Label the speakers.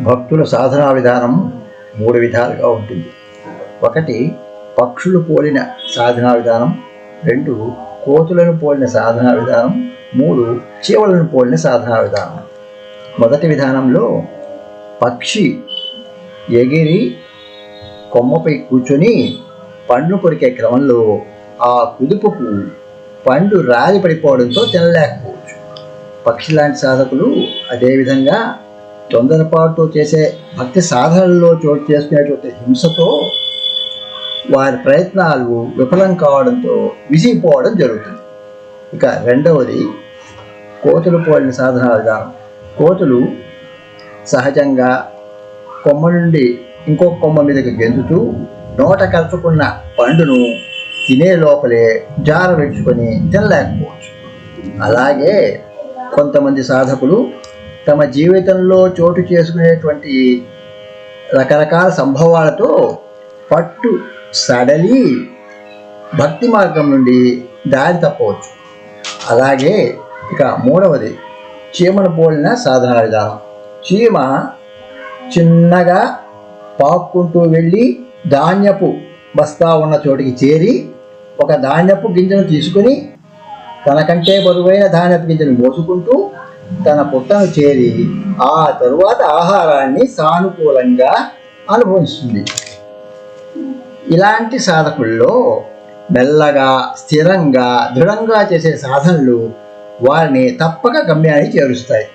Speaker 1: భక్తుల సాధనా విధానం 3 విధాలుగా ఉంటుంది. 1 పక్షులు పోలిన సాధనా విధానం, 2 కోతులను పోలిన సాధనా విధానం, 3 చీవలను పోలిన సాధనా విధానం. మొదటి విధానంలో పక్షి ఎగిరి కొమ్మపై కూర్చొని పండ్లు కొరికే క్రమంలో ఆ కుదుపుకు పండు రాలి పడిపోవడంతో తినలేకపోవచ్చు. పక్షి లాంటి సాధకులు అదేవిధంగా తొందరపాటుతో చేసే భక్తి సాధనల్లో చోటు చేసుకునేటువంటి హింసతో వారి ప్రయత్నాలు విఫలం కావడంతో విసిగిపోవడం జరుగుతుంది. ఇక రెండవది కోతులు పోలిన సాధనా విధానం. కోతులు సహజంగా కొమ్మ నుండి ఇంకొక కొమ్మ మీదకి గెంతుతూ నోట కలుపుకున్న పండును తినే లోపలే జార విడుచుకొని తినలేకపోవచ్చు. అలాగే కొంతమంది సాధకులు తమ జీవితంలో చోటు చేసుకునేటువంటి రకరకాల సంభవాలతో పట్టు సడలి భక్తి మార్గం నుండి దారి తప్పవచ్చు. అలాగే ఇక మూడవది చీమను పోలిన సాధనా విధానం. చీమ చిన్నగా పాక్కుంటూ వెళ్ళి ధాన్యపు బస్తా ఉన్న చోటికి చేరి ఒక ధాన్యపు గింజను తీసుకుని తనకంటే బరువైన ధాన్యపు గింజను మోసుకుంటూ తన పుట్టను చేరి ఆ తరువాత ఆహారాన్ని సానుకూలంగా అనుభవిస్తుంది. ఇలాంటి సాధకుల్లో మెల్లగా స్థిరంగా దృఢంగా చేసే సాధనలు వారిని తప్పక గమ్యాన్ని చేరుస్తాయి.